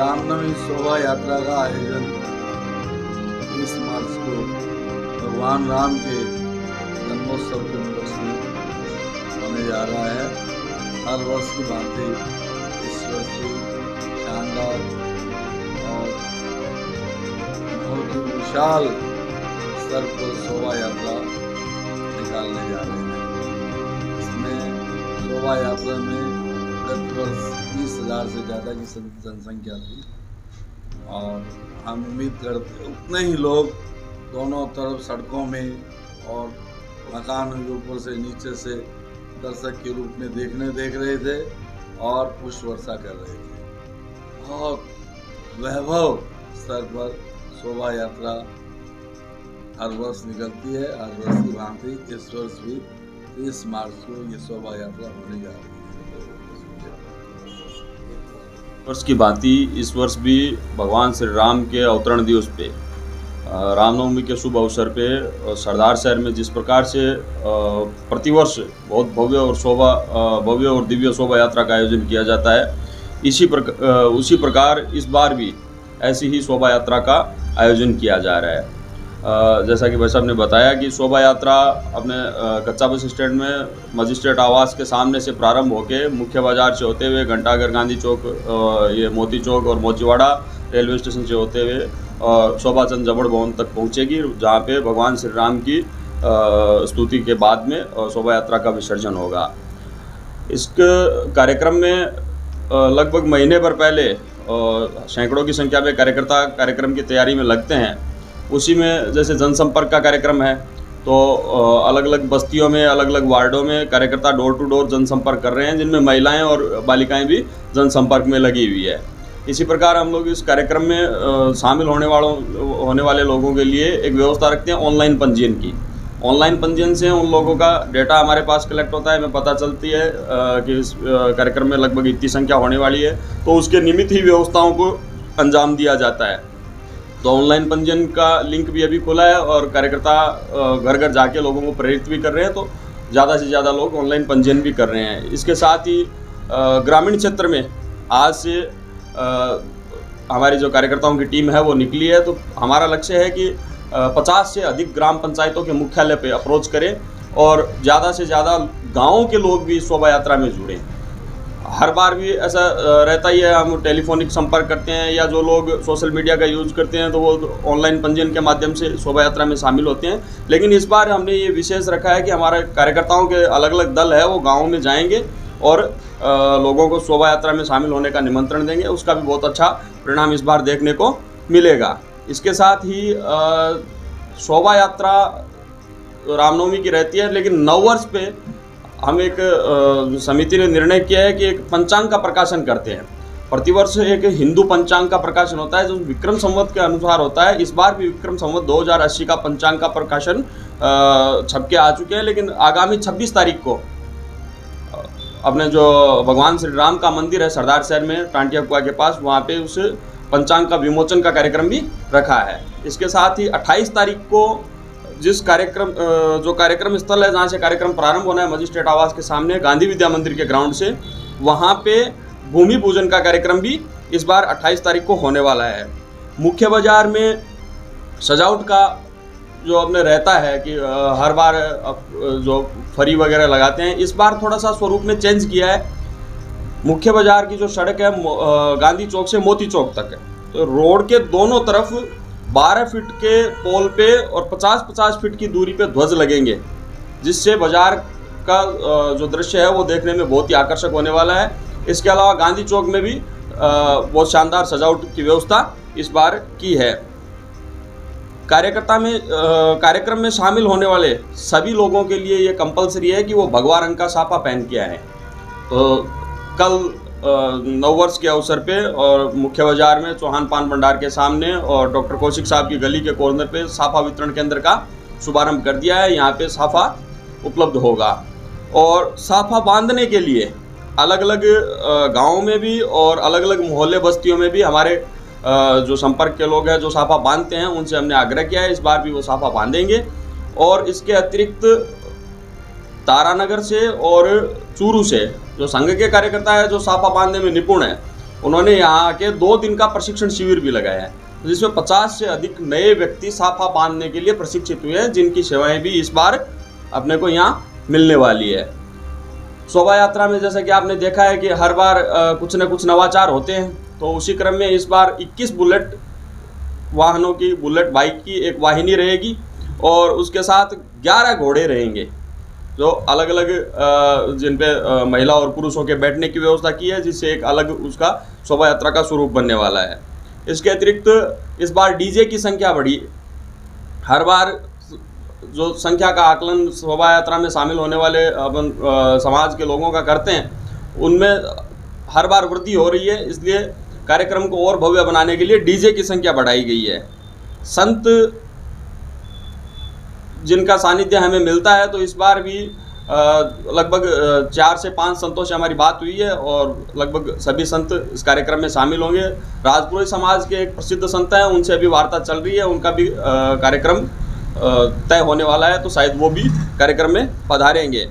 रामनवमी शोभा यात्रा का आयोजन 30 मार्च को भगवान राम के जन्मोत्सव के उपलक्ष्य में होने जा रहा है। हर वर्ष की भांति इस वर्ष भी शानदार और बहुत ही विशाल स्तर पर शोभा यात्रा निकालने जा रहे हैं। इसमें शोभा यात्रा में गत वर्ष 20,000 से ज़्यादा की जनसंख्या थी और हम उम्मीद करते उतने ही लोग दोनों तरफ सड़कों में और मकानों के ऊपर से नीचे से दर्शक के रूप में देख रहे थे और पुष्प वर्षा कर रहे थे। बहुत वैभव स्तर पर शोभा यात्रा हर वर्ष निकलती है। हर वर्ष की भांति इस वर्ष भी 30 मार्च को ये शोभा यात्रा होने जा रही है। वर्ष की भांति इस वर्ष भी भगवान श्री राम के अवतरण दिवस पे रामनवमी के शुभ अवसर पे सरदार शहर में जिस प्रकार से प्रतिवर्ष बहुत भव्य और दिव्य शोभा यात्रा का आयोजन किया जाता है, उसी प्रकार इस बार भी ऐसी ही शोभा यात्रा का आयोजन किया जा रहा है। जैसा कि भाई साहब ने बताया कि शोभा यात्रा अपने कच्चा बस स्टैंड में मजिस्ट्रेट आवास के सामने से प्रारंभ होकर मुख्य बाजार से होते हुए घंटाघर गांधी चौक, ये मोती चौक और मोचीवाड़ा रेलवे स्टेशन से होते हुए शोभा चंद जबड़ भवन तक पहुंचेगी, जहां पे भगवान श्री राम की स्तुति के बाद में शोभा यात्रा का विसर्जन होगा। इस कार्यक्रम में लगभग महीने भर पहले सैकड़ों की संख्या में कार्यकर्ता कार्यक्रम की तैयारी में लगते हैं। उसी में जैसे जनसंपर्क का कार्यक्रम है तो अलग अलग बस्तियों में, अलग अलग वार्डों में कार्यकर्ता डोर टू डोर जनसंपर्क कर रहे हैं, जिनमें महिलाएं और बालिकाएं भी जनसंपर्क में लगी हुई है। इसी प्रकार हम लोग इस कार्यक्रम में शामिल होने वाले लोगों के लिए एक व्यवस्था रखते हैं ऑनलाइन पंजीयन की। ऑनलाइन पंजीयन से उन लोगों का डेटा हमारे पास कलेक्ट होता है, हमें पता चलती है कि इस कार्यक्रम में लगभग इतनी संख्या होने वाली है, तो उसके निमित्त ही व्यवस्थाओं को अंजाम दिया जाता है। तो ऑनलाइन पंजीयन का लिंक भी अभी खुला है और कार्यकर्ता घर घर जाके लोगों को प्रेरित भी कर रहे हैं, तो ज़्यादा से ज़्यादा लोग ऑनलाइन पंजीयन भी कर रहे हैं। इसके साथ ही ग्रामीण क्षेत्र में आज से हमारी जो कार्यकर्ताओं की टीम है वो निकली है, तो हमारा लक्ष्य है कि 50 से अधिक ग्राम पंचायतों के मुख्यालय पे अप्रोच करें और ज़्यादा से ज़्यादा गाँव के लोग भी शोभा यात्रा में जुड़ें। हर बार भी ऐसा रहता ही है, हम टेलीफोनिक संपर्क करते हैं या जो लोग सोशल मीडिया का यूज़ करते हैं तो वो ऑनलाइन पंजीयन के माध्यम से शोभा यात्रा में शामिल होते हैं। लेकिन इस बार हमने ये विशेष रखा है कि हमारे कार्यकर्ताओं के अलग अलग दल है वो गाँव में जाएंगे और लोगों को शोभा यात्रा में शामिल होने का निमंत्रण देंगे। उसका भी बहुत अच्छा परिणाम इस बार देखने को मिलेगा। इसके साथ ही शोभा यात्रा रामनवमी की रहती है, लेकिन नववर्ष पे हम एक समिति ने निर्णय किया है कि एक पंचांग का प्रकाशन करते हैं। प्रतिवर्ष एक हिंदू पंचांग का प्रकाशन होता है जो विक्रम संवत के अनुसार होता है। इस बार भी विक्रम संवत 2080 का पंचांग का प्रकाशन छप के आ चुके हैं, लेकिन आगामी 26 तारीख को अपने जो भगवान श्री राम का मंदिर है सरदार शहर में टांटिया कुआ के पास, वहाँ पे उस पंचांग का विमोचन का कार्यक्रम भी रखा है। इसके साथ ही 28 तारीख को जो कार्यक्रम स्थल है जहाँ से कार्यक्रम प्रारंभ होना है मजिस्ट्रेट आवास के सामने गांधी विद्या मंदिर के ग्राउंड से, वहाँ पे भूमि पूजन का कार्यक्रम भी इस बार 28 तारीख को होने वाला है। मुख्य बाजार में सजावट का जो अपने रहता है कि हर बार जो फरी वगैरह लगाते हैं, इस बार थोड़ा सा स्वरूप में चेंज किया है। मुख्य बाजार की जो सड़क है गांधी चौक से मोती चौक तक है, तो रोड के दोनों तरफ 12 फीट के पोल पे और 50-50 फीट की दूरी पे ध्वज लगेंगे, जिससे बाजार का जो दृश्य है वो देखने में बहुत ही आकर्षक होने वाला है। इसके अलावा गांधी चौक में भी बहुत शानदार सजावट की व्यवस्था इस बार की है। कार्यक्रम में शामिल होने वाले सभी लोगों के लिए ये कंपलसरी है कि वो भगवा रंग का साफा पहन के आए। तो कल नववर्ष के अवसर पे और मुख्य बाजार में चौहान पान भंडार के सामने और डॉक्टर कौशिक साहब की गली के कॉर्नर पे साफा वितरण केंद्र का शुभारंभ कर दिया है। यहाँ पे साफा उपलब्ध होगा और साफा बांधने के लिए अलग अलग गाँव में भी और अलग अलग मोहल्ले बस्तियों में भी हमारे जो संपर्क के लोग हैं जो साफा बांधते हैं उनसे हमने आग्रह किया है इस बार भी वो साफा बांधेंगे। और इसके अतिरिक्त तारानगर से और चूरू से जो संघ के कार्यकर्ता है जो साफा बांधने में निपुण है, उन्होंने यहाँ आके 2 दिन का प्रशिक्षण शिविर भी लगाया है, जिसमें 50 से अधिक नए व्यक्ति साफा बांधने के लिए प्रशिक्षित हुए हैं, जिनकी सेवाएं भी इस बार अपने को यहाँ मिलने वाली है। शोभा यात्रा में जैसा कि आपने देखा है कि हर बार कुछ न कुछ नवाचार होते हैं, तो उसी क्रम में इस बार 21 बुलेट वाहनों की, बुलेट बाइक की एक वाहिनी रहेगी और उसके साथ 11 घोड़े रहेंगे, जो अलग अलग जिन पे महिला और पुरुषों के बैठने की व्यवस्था की है, जिससे एक अलग उसका शोभा यात्रा का स्वरूप बनने वाला है। इसके अतिरिक्त इस बार डीजे की संख्या बढ़ी। हर बार जो संख्या का आकलन शोभा यात्रा में शामिल होने वाले अपन समाज के लोगों का करते हैं, उनमें हर बार वृद्धि हो रही है, इसलिए कार्यक्रम को और भव्य बनाने के लिए डीजे की संख्या बढ़ाई गई है। संत जिनका सानिध्य हमें मिलता है, तो इस बार भी लगभग 4 से 5 संतों से हमारी बात हुई है और लगभग सभी संत इस कार्यक्रम में शामिल होंगे। राजपुरोही समाज के एक प्रसिद्ध संत हैं, उनसे अभी वार्ता चल रही है, उनका भी कार्यक्रम तय होने वाला है, तो शायद वो भी कार्यक्रम में पधारेंगे।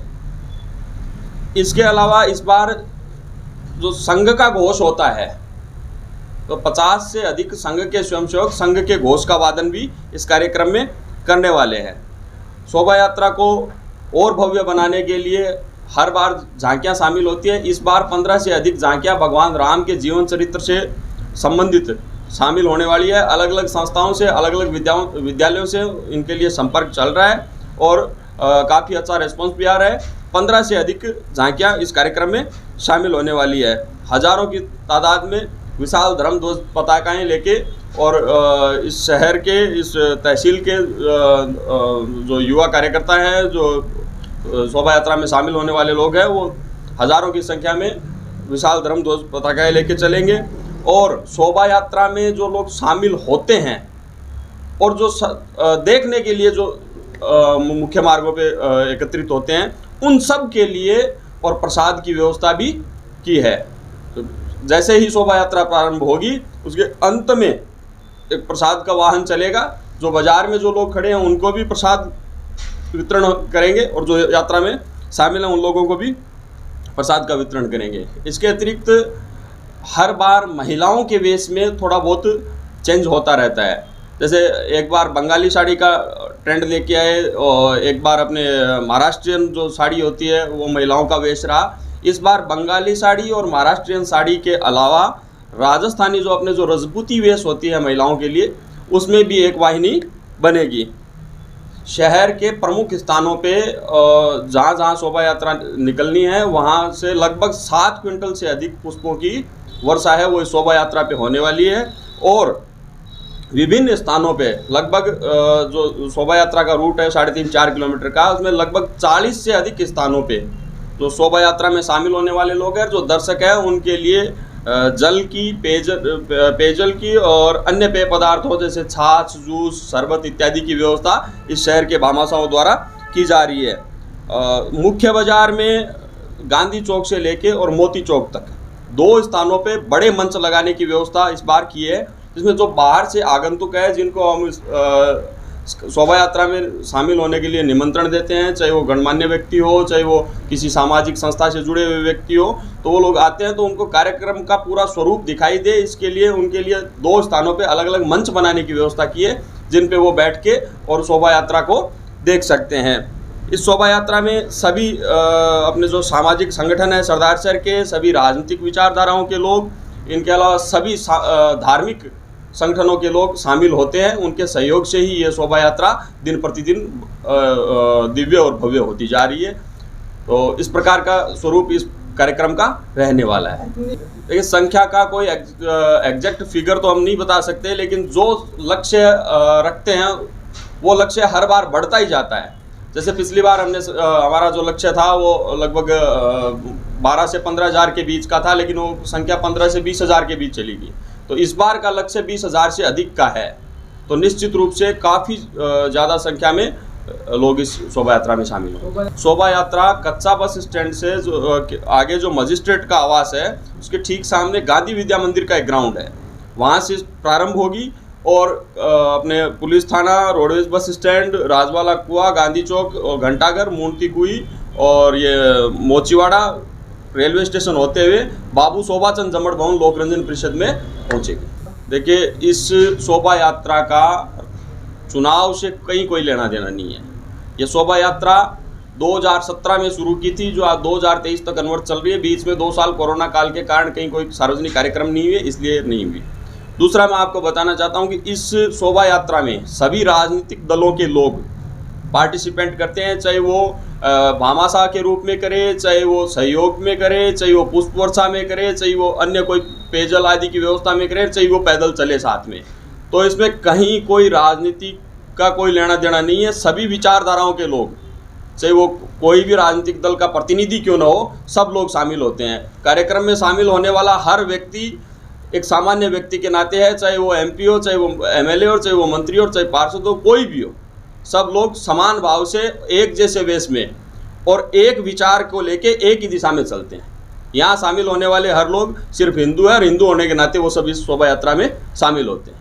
इसके अलावा इस बार जो संघ का घोष होता है, तो 50 से अधिक संघ के स्वयंसेवक संघ के घोष का वादन भी इस कार्यक्रम में करने वाले हैं। शोभा यात्रा को और भव्य बनाने के लिए हर बार झांकियां शामिल होती है। इस बार 15 से अधिक झांकियां भगवान राम के जीवन चरित्र से संबंधित शामिल होने वाली है। अलग अलग संस्थाओं से, अलग अलग विद्यालयों से इनके लिए संपर्क चल रहा है और काफ़ी अच्छा रिस्पॉन्स भी आ रहा है। 15 से अधिक झांकियां इस कार्यक्रम में शामिल होने वाली है। हजारों की तादाद में विशाल धर्म ध्वज पताकाएँ लेके और इस शहर के, इस तहसील के जो युवा कार्यकर्ता हैं, जो शोभा यात्रा में शामिल होने वाले लोग हैं, वो हजारों की संख्या में विशाल धर्म ध्वज पताकाएँ लेके चलेंगे। और शोभा यात्रा में जो लोग शामिल होते हैं और जो देखने के लिए जो मुख्य मार्गों पे एकत्रित होते हैं, उन सब के लिए और प्रसाद की व्यवस्था भी की है। तो जैसे ही शोभा यात्रा प्रारंभ होगी, उसके अंत में एक प्रसाद का वाहन चलेगा, जो बाजार में जो लोग खड़े हैं उनको भी प्रसाद वितरण करेंगे और जो यात्रा में शामिल हैं उन लोगों को भी प्रसाद का वितरण करेंगे। इसके अतिरिक्त हर बार महिलाओं के वेश में थोड़ा बहुत चेंज होता रहता है। जैसे एक बार बंगाली साड़ी का ट्रेंड लेके आए और एक बार अपने महाराष्ट्रियन जो साड़ी होती है वो महिलाओं का वेश रहा। इस बार बंगाली साड़ी और महाराष्ट्रियन साड़ी के अलावा राजस्थानी जो अपने जो रजपूती वेश होती है महिलाओं के लिए, उसमें भी एक वाहिनी बनेगी। शहर के प्रमुख स्थानों पे जहाँ जहाँ शोभा यात्रा निकलनी है, वहाँ से लगभग 7 क्विंटल से अधिक पुष्पों की वर्षा है वो इस शोभा यात्रा पे होने वाली है। और विभिन्न स्थानों पे लगभग जो शोभा यात्रा का रूट है 3.5-4 किलोमीटर का, उसमें लगभग 40 से अधिक स्थानों पे जो शोभा यात्रा में शामिल होने वाले लोग हैं, जो दर्शक हैं, उनके लिए जल की, पेयजल की और अन्य पेय पदार्थों जैसे छाछ, जूस, शरबत इत्यादि की व्यवस्था इस शहर के भामाशाहों द्वारा की जा रही है। मुख्य बाजार में गांधी चौक से लेके और मोती चौक तक 2 स्थानों पे बड़े मंच लगाने की व्यवस्था इस बार की है, जिसमें जो बाहर से आगंतुक है, जिनको हम शोभा यात्रा में शामिल होने के लिए निमंत्रण देते हैं, चाहे वो गणमान्य व्यक्ति हो, चाहे वो किसी सामाजिक संस्था से जुड़े हुए व्यक्ति हो, तो वो लोग आते हैं तो उनको कार्यक्रम का पूरा स्वरूप दिखाई दे, इसके लिए उनके लिए 2 स्थानों पे अलग अलग मंच बनाने की व्यवस्था की है, जिन पे वो बैठ के और शोभा यात्रा को देख सकते हैं। इस शोभा यात्रा में सभी अपने जो सामाजिक संगठन है सरदार शहर के, सभी राजनीतिक विचारधाराओं के लोग, इनके अलावा सभी धार्मिक संगठनों के लोग शामिल होते हैं। उनके सहयोग से ही ये शोभा यात्रा दिन प्रतिदिन दिव्य और भव्य होती जा रही है। तो इस प्रकार का स्वरूप इस कार्यक्रम का रहने वाला है। देखिए, संख्या का कोई एग्जैक्ट फिगर तो हम नहीं बता सकते, लेकिन जो लक्ष्य रखते हैं वो लक्ष्य हर बार बढ़ता ही जाता है। जैसे पिछली बार हमने हमारा जो लक्ष्य था वो लगभग 12 से 15 हज़ार के बीच का था, लेकिन वो संख्या 15 से 20 हज़ार के बीच चली गई। तो इस बार का लक्ष्य 20 हज़ार से अधिक का है, तो निश्चित रूप से काफ़ी ज़्यादा संख्या में लोग इस शोभा यात्रा में शामिल होंगे। शोभा यात्रा कच्चा बस स्टैंड से जो आगे जो मजिस्ट्रेट का आवास है, उसके ठीक सामने गांधी विद्या मंदिर का एक ग्राउंड है, वहाँ से प्रारंभ होगी और अपने पुलिस थाना, रोडवेज बस स्टैंड, राजवाला कुआ, गांधी चौक और घंटाघर, मूर्ति कुई और ये मोचीवाड़ा रेलवे स्टेशन होते हुए बाबू शोभाचंद जमड़ भवन लोक रंजन परिषद में पहुंचेगी। देखिए, इस शोभा यात्रा का चुनाव से कहीं कोई लेना देना नहीं है। ये शोभा यात्रा 2017 में शुरू की थी, जो आज 2023 तक कन्वर्ट चल रही है। बीच में 2 साल कोरोना काल के कारण कहीं कोई सार्वजनिक कार्यक्रम नहीं हुए, इसलिए नहीं हुई। दूसरा, मैं आपको बताना चाहता हूं कि इस शोभा यात्रा में सभी राजनीतिक दलों के लोग पार्टिसिपेंट करते हैं, चाहे वो भामाशाह के रूप में करे, चाहे वो सहयोग में करे, चाहे वो पुष्प वर्षा में करे, चाहे वो अन्य कोई पेयजल आदि की व्यवस्था में करे, चाहे वो पैदल चले साथ में। तो इसमें कहीं कोई राजनीति का कोई लेना देना नहीं है। सभी विचारधाराओं के लोग, चाहे वो कोई भी राजनीतिक दल का प्रतिनिधि क्यों न हो, सब लोग शामिल होते हैं। कार्यक्रम में शामिल होने वाला हर व्यक्ति एक सामान्य व्यक्ति के नाते है, चाहे वो MP हो, चाहे वो MLA हो, चाहे वो मंत्री हो, चाहे पार्षद हो, कोई भी हो। सब लोग समान भाव से एक जैसे वेश में और एक विचार को लेके एक ही दिशा में चलते हैं। यहाँ शामिल होने वाले हर लोग सिर्फ हिंदू है और हिंदू होने के नाते वो सब इस शोभा यात्रा में शामिल होते हैं।